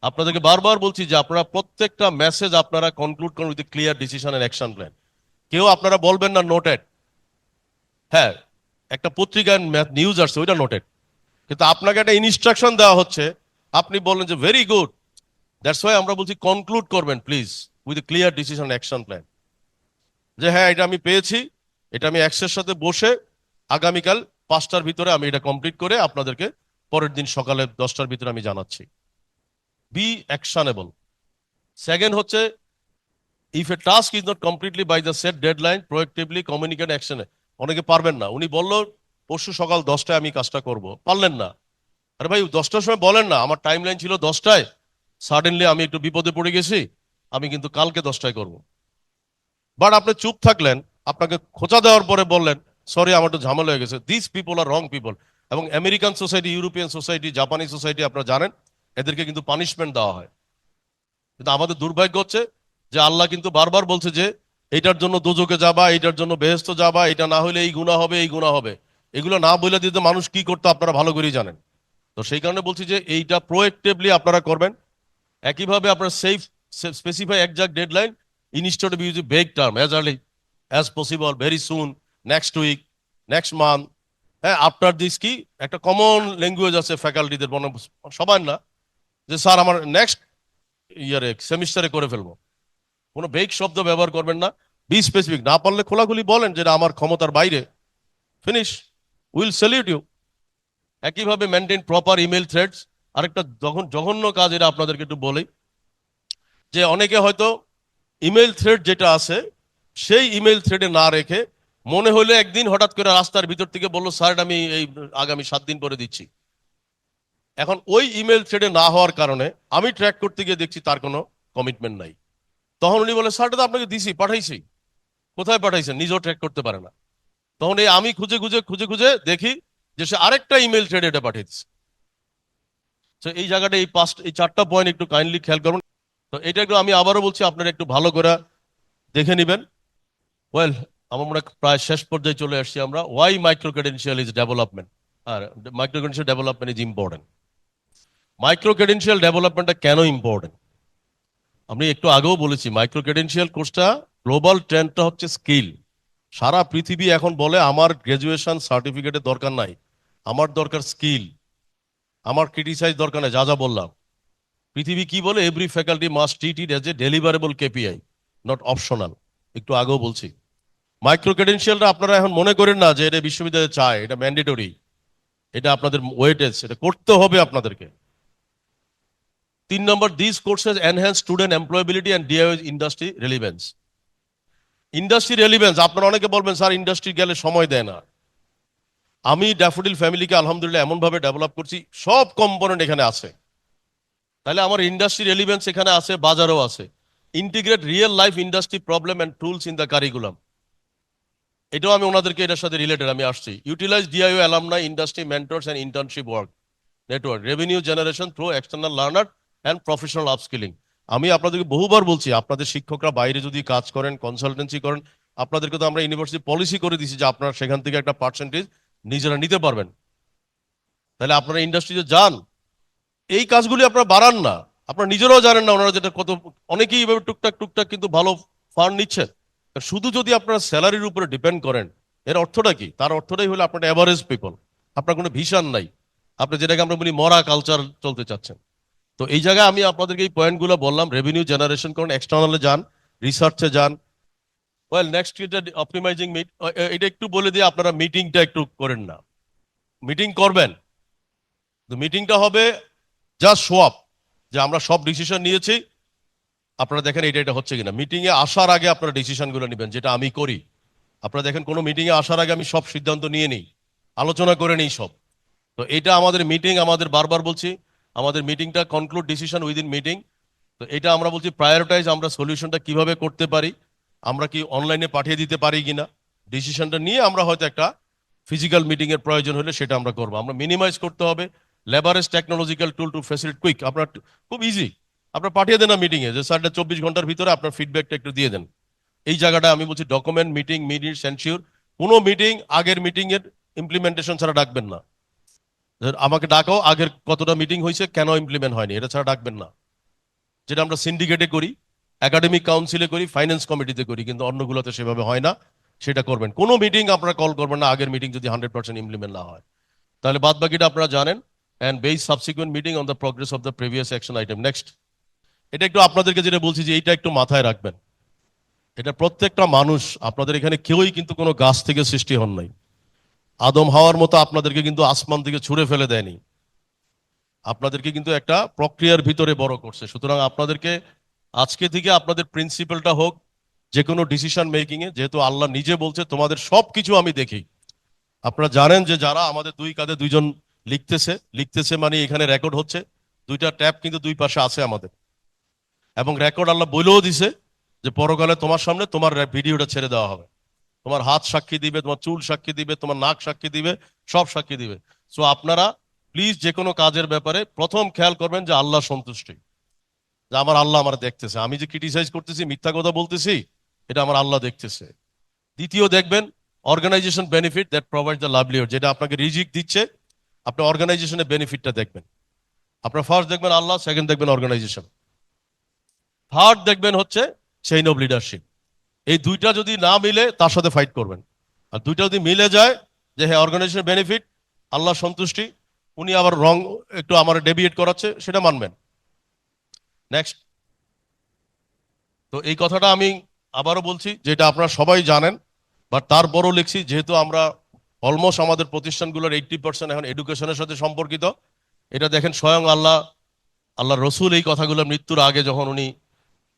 আপনাদেরকে বারবার বলছি যে আপনারা প্রত্যেকটা মেসেজ আপনারা কনক্লুড করুন with clear decision and action plan. কেউ আপনারা বলবেন না নোটেড, হ্যাঁ একটা পত্রিকায় নিউজ আসছে ওইটা নোটেড, কিন্তু আপনাকে একটা ইনস্ট্রাকশন দেওয়া হচ্ছে, আপনি বললেন যে ভেরি গুড, দ্যাটস ওয়াই আমরা বলছি কনক্লুড করবেন please with clear decision action plan, যে হ্যাঁ এটা আমি পেয়েছি, এটা আমি এক্সের সাথে বসে আগামীকাল 5টার ভিতরে আমি এটা কমপ্লিট করে আপনাদেরকে পরের দিন সকালে 10টার ভিতরে আমি জানাচ্ছি। Be actionable. সেকেন্ড হচ্ছে, if a task is not completely by the set deadline, proactively communicate অ্যাকশনে। অনেকে পারবেন না, উনি বললো পরশু সকাল 10টায় আমি কাজটা করব, পারলেন না। আরে ভাই 10টার সময় বলেন না, আমার টাইম লাইন ছিল 10টায়, সাডেনলি আমি একটু বিপদে পড়ে গেছি, আমি কিন্তু কালকে 10টায় করব। বাট আপনি চুপ থাকলেন, আপনাকে খোঁচা দেওয়ার পরে বললেন সরি আমার একটু ঝামেলা হয়ে গেছে। This people are wrong people. এবং আমেরিকান সোসাইটি, ইউরোপিয়ান সোসাইটি, জাপানি সোসাইটি আপনারা জানেন, এদেরকে কিন্তু পানিশমেন্ট দেওয়া হয়। কিন্তু আমাদের দুর্ভাগ্য হচ্ছে যে আল্লাহ কিন্তু বারবার বলছে যে এইটার জন্য দোজকে যাবা, এইটার জন্য বেহেশতে যাবা, এটা না হলে এই গুনাহ হবে, এই গুনাহ হবে। এগুলো না বলে দিতে মানুষ কি করতে আপনারা ভালো করেই জানেন। তো সেই কারণে বলছি যে এইটা প্রোয়েক্টিভলি আপনারা করবেন। একইভাবে আপনারা specify exact deadline, instead of using vague term, as early as possible, very soon, next week, next month. হ্যাঁ, আফটার দিস, কি একটা কমন ল্যাঙ্গুয়েজ আছে ফ্যাকাল্টিদের, সবার না, যে স্যার আমার নেক্সট ইয়ারে সেমিস্টারে করে ফেলবো। কোনো বেগ শব্দ ব্যবহার করবেন না, বি স্পেসিফিক। না পারলে খোলাখুলি বলেন যেটা আমার ক্ষমতার বাইরে, ফিনিশ, উইল স্যালিউট ইউ। একইভাবে মেনটেন প্রপার ইমেল থ্রেডস। আরেকটা জঘন্য কাজ, এটা আপনাদেরকে একটু বলি, যে অনেকে হয়তো ইমেল থ্রেড যেটা আছে সেই ইমেল থ্রেডে না রেখে, মনে হলে একদিন হঠাৎ করে রাস্তার ভিতর থেকে বললো স্যার আমি এই আগামী 7 দিন পরে দিচ্ছি। এখন ওই ইমেল থ্রেডে না হওয়ার কারণে আমি ট্র্যাক করতে গিয়ে দেখছি তার কোনো কমিটমেন্ট নাই। তখন উনি বলে স্যারটা তো আপনাকে দিছি, পাঠাইছি, কোথায় পাঠাইছেন, নিজেও ট্র্যাক করতে পারে না। তখন এই আমি খুঁজে খুঁজে খুঁজে খুঁজে দেখি যে সে আরেকটা ইমেল থ্রেডে এটা পাঠিয়ে দিচ্ছে। তো এই জায়গাটা এই 4টা পয়েন্ট একটু কাইন্ডলি খেয়াল করুন। তো এটা একটু আমি আবারও বলছি, আপনারা একটু ভালো করে দেখে নেবেন। ওয়েল, আমরা প্রায় শেষ পর্যায়ে চলে আসছি আমরা। Why micro credential is development, আর micro credential development is important. Micro credential ডেভেলপমেন্টটা কেন ইম্পর্টেন্ট? আমি একটু আগেও বলেছি, মাইক্রো ক্রেডেনশিয়াল কোর্সটা গ্লোবাল ট্রেন্ডটা হচ্ছে স্কিল। সারা পৃথিবী এখন বলে আমার গ্রাজুয়েশন সার্টিফিকেটের দরকার নাই, আমার দরকার স্কিল, আমার ক্রিটিসাইজ দরকার নাই, যা যা বললাম। পৃথিবী কি বলে? Every faculty must treat it as a deliverable KPI, not optional. একটু আগেও বলছি, মাইক্রো ক্রেডেনশিয়ালটা আপনারা এখন মনে করেন না যে এটা বিশ্ববিদ্যালয়ে চায়, এটা ম্যান্ডেটরি, এটা আপনাদের ওয়েটেজ, এটা করতে হবে আপনাদেরকে। 3 নম্বর, this courses enhance student employability and DIY industry relevance. Industry relevance, আপনারা অনেকে বলবেন স্যার ইন্ডাস্ট্রি গেলে সময় দেয় না। আমি ড্যাফোডিল ফ্যামিলিকে আলহামদুলিল্লাহ এমন ভাবে ডেভেলপ করছি, সব কম্পোনেন্ট এখানে আছে। তাহলে আমার ইন্ডাস্ট্রি রেলিভেন্স এখানে আছে, বাজারও আছে। Integrate real life industry problem and tools in the curriculum. এটাও আমি ওনাদেরকে এটার সাথে রিলেটেড আমি আসছি। Utilize DIO alumni industry mentors and internship work network revenue generation through external learner and professional upskilling. আমি আপনাদেরকে বহুবার বলছি, আপনাদের শিক্ষকরা বাইরে যদি কাজ করেন, কনসালটেন্সি করেন, আপনাদেরকে তো আমরা ইউনিভার্সিটি পলিসি করে দিছি যে আপনারা সেখান থেকে একটা পার্সেন্টেজ নিজেরা নিতে পারবেন। তাহলে আপনারা ইন্ডাস্ট্রিতে যান, এই কাজগুলি আপনারা বাড়ান না। আপনারা নিজেরাও জানেন না ওনারা যেটা কত, অনেকেই এইভাবে টুকটাক টুকটাক কিন্তু ভালো ফান্ড নিচ্ছেন। শুধু যদি আপনারা স্যালারির উপরে ডিপেন্ড করেন, এর অর্থটা কি? তার অর্থটাই হলো আপনার অ্যাভারেজ পিপল, আপনার কোনো ভিশন নাই, আপনি যেটাকে আমরা বলি মরা কালচার চলতে চাচ্ছেন। তো এই জায়গায় আমি আপনাদেরকে এই পয়েন্টগুলো বললাম। রেভিনিউ জেনারেশন করুন, এক্সটার্নালে যান, রিসার্চে যান। ওয়েল নেক্সট, এটা অপটিমাইজিং এটা একটু বলে দিয়ে আপনারা মিটিংটা একটু করেন না। মিটিং করবেন, তো মিটিংটা হবে জাস্ট শো আপ যে আমরা সব ডিসিশন নিয়েছি, আপনারা দেখেন এটা এটা হচ্ছে কিনা। মিটিং এ আসার আগে আপনারা ডিসিশনগুলো নেবেন, যেটা আমি করি। আপনারা দেখেন কোনো মিটিং এ আসার আগে আমি সব সিদ্ধান্ত নিয়ে নিই, আলোচনা করে নিই সব। তো এটা আমাদের মিটিং, আমাদের বারবার বলছি আমাদের মিটিংটা কনক্লুড ডিসিশন উইদিন মিটিং। তো এটা আমরা বলছি প্রায়োরিটাইজ, আমরা সলিউশনটা কিভাবে করতে পারি, আমরা কি অনলাইনে পাঠিয়ে দিতে পারি কিনা, ডিসিশনটা নিয়ে আমরা হয়তো একটা ফিজিক্যাল মিটিং এর প্রয়োজন হলে সেটা আমরা করবো। আমরা মিনিমাইজ করতে হবে লেবারেজ টেকনোলজিক্যাল টুল টু ফেসিলিট কুইক। আপনার খুব ইজি, আপনার পাঠিয়ে দেন না মিটিং এ যে স্যারটা 24 ঘন্টার ভিতরে আপনার ফিডব্যাকটা একটু দিয়ে দেন। এই জায়গাটা আমি বলছি ডকুমেন্ট মিটিং মিনিটস এনশিওর। কোনো মিটিং আগের মিটিং এর ইমপ্লিমেন্টেশন ছাড়া ডাকবেন না। আমাকে ডাকাও আগের কতটা মিটিং হয়েছে, কেন ইমপ্লিমেন্ট হয়নি, এটা ছাড়া ডাকবেন না। যেটা আমরা সিন্ডিকেটে করি, একাডেমিক কাউন্সিলে করি, ফাইন্যান্স কমিটিতে করি, কিন্তু অন্যগুলোতে সেভাবে হয় না। সেটা করবেন। কোনো মিটিং আপনারা কল করবেন না আগের মিটিং যদি 100% ইমপ্লিমেন্ট না হয়। তাহলে বাদ বাকিটা আপনারা জানেন। And base subsequent meeting on the progress of the previous action item. Next, এটা একটু আপনাদেরকে যেটা বলছি যে এইটা একটু মাথায় রাখবেন। এটা প্রত্যেকটা মানুষ, আপনাদের এখানে কেউই কিন্তু কোনো গাছ থেকে সৃষ্টি হন নাই। আদম হাওয়ার মতো আপনাদেরকে কিন্তু আসমান থেকে ছুঁড়ে ফেলে দেয়নি, আপনাদেরকে কিন্তু একটা প্রক্রিয়ার ভিতরে বড় করছে। সুতরাং আপনাদেরকে আজকে থেকে আপনাদের প্রিন্সিপালটা হোক যে কোনো ডিসিশন মেকিং এ, যেহেতু আল্লাহ নিজে বলছে তোমাদের সবকিছু আমি দেখি। আপনারা জানেন যে যারা আমাদের দুই কাঁধে দুইজন লিখতেছে, লিখতেছে মানে এখানে রেকর্ড হচ্ছে, দুইটা ট্যাব কিন্তু দুই পাশে আছে আমাদের, এবং রেকর্ড আল্লাহ বলেও দিছে যে পরকালে তোমার সামনে তোমার ভিডিওটা ছেড়ে দেওয়া হবে। তোমার হাত সাক্ষী দিবে, তোমার চুল সাক্ষী দিবে, তোমার নাক সাক্ষী দিবে, সব সাক্ষী দিবে। সো আপনারা প্লিজ যে কোনো কাজের ব্যাপারে প্রথম খেয়াল করবেন যে আল্লাহ সন্তুষ্টি, যে আমার আল্লাহ আমার দেখতেছে, আমি যে ক্রিটিসাইজ করতেছি, মিথ্যা কথা বলতেছি, এটা আমার আল্লাহ দেখতেছে। দ্বিতীয় দেখবেন organization benefit that provide the livelihood, যেটা আপনাকে রিজিক দিচ্ছে, আপনি অর্গানাইজেশনের বেনিফিটটা দেখবেন। আপনার ফার্স্ট দেখবেন আল্লাহ, সেকেন্ড দেখবেন অর্গানাইজেশন, থার্ড দেখবেন হচ্ছে চেইন অফ লিডারশিপ। এই দুইটা যদি না মিলে তার সাথে ফাইট করবেন। আর দুইটা যদি মিলে যায় যে হ্যাঁ অর্গানাইজেশন বেনিফিট, আল্লাহ সন্তুষ্টি, উনি আবার রং একটু আমার ডেভিয়েট করাচ্ছে, সেটা মানবেন। নেক্সট, তো এই কথাটা আমি আবারও বলছি যেটা আপনারা সবাই জানেন, বাট তারপরও লিখছি যেহেতু আমরা অলমোস্ট আমাদের প্রতিষ্ঠানগুলোর 80% এখন এডুকেশনের সাথে সম্পর্কিত। এটা দেখেন স্বয়ং আল্লাহ রসুল এই কথাগুলো মৃত্যুর আগে যখন উনি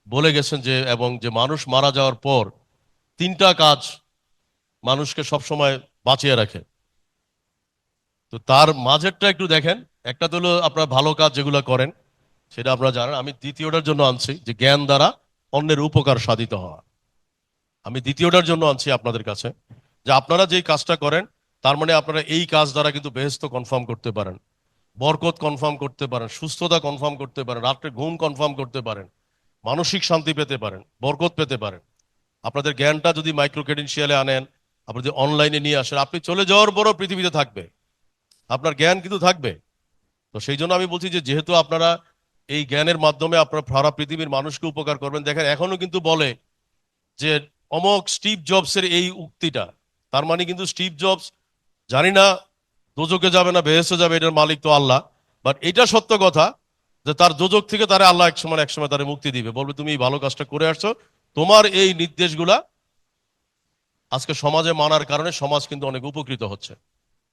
বলে গেছেন যে, এবং যে মানুষ মারা যাওয়ার পর তিনটা কাজ মানুষকে সবসময় বাঁচিয়ে রাখে। তো তার মাঝেরটা একটু দেখেন। একটা তো হলো আপনারা ভালো কাজ যেগুলো করেন, সেটা আপনারা জানেন। আমি দ্বিতীয়টার জন্য আনছি যে জ্ঞান দ্বারা অন্যের উপকার সাধিত হওয়া। আমি দ্বিতীয়টার জন্য আনছি আপনাদের কাছে যে আপনারা যেই কাজটা করেন, তার মানে আপনারা এই কাজ দ্বারা কিন্তু বেহেশত কনফার্ম করতে পারেন, বরকত কনফার্ম করতে পারেন, সুস্থতা কনফার্ম করতে পারেন, রাত্রে ঘুম কনফার্ম করতে পারেন, মানসিক শান্তি পেতে পারেন, বরকত পেতে পারেন। আপনাদের জ্ঞানটা যদি মাইক্রো ক্রেডেন্সিয়ালে আনেন, আপনি যদি অনলাইনে নিয়ে আসেন, আপনি চলে যাওয়ার পরও পৃথিবীতে থাকবে, আপনার জ্ঞান কিন্তু থাকবে। তো সেই জন্য আমি বলছি যে যেহেতু আপনারা এই জ্ঞানের মাধ্যমে আপনারা সারা পৃথিবীর মানুষকে উপকার করবেন। দেখেন এখনো কিন্তু বলে যে অমক স্টিভ জবসের এই উক্তিটা, তার মানে কিন্তু স্টিভ জবস জানি না দোজকে যাবে না বেহেশতে যাবে, এটার মালিক তো আল্লাহ। বাট এটা সত্য কথা যে তার দোজক থেকে তারা আল্লাহ একসময় তারা মুক্তি দিবে, বলবে তুমি এই ভালো কাজটা করে আসছো, তোমার এই নির্দেশগুলা আজকে সমাজে মানার কারণে সমাজ কিন্তু অনেক উপকৃত হচ্ছে।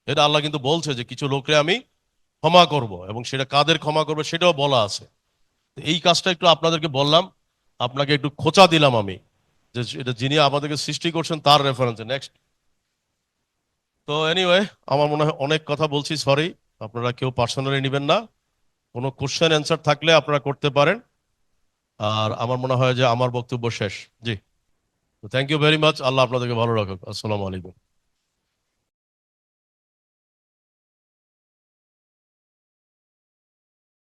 এটা আল্লাহ কিন্তু বলছে যে কিছু লোকরে আমি ক্ষমা করব, এবং সেটা কাদের ক্ষমা করবে সেটাও বলা আছে। তো এই কাজটা একটু আপনাদেরকে বললাম, আপনাকে একটু খোঁচা দিলাম আমি যে এটা যিনি আমাদেরকে সৃষ্টি করছেন তার রেফারেন্সে। নেক্সট, তো এনিওয়ে আমার মনে হয় অনেক কথা বলছি, সরি, আপনারা কেউ পার্সোনালি নেবেন না। কোনো কোশ্চেন অ্যান্সার থাকলে আপনারা করতে পারেন। আর আমার মনে হয় যে আমার বক্তব্য শেষ। জি। Thank you very much. আল্লাহ আপনাদেরকে ভালো রাখুক। আসসালামু আলাইকুম।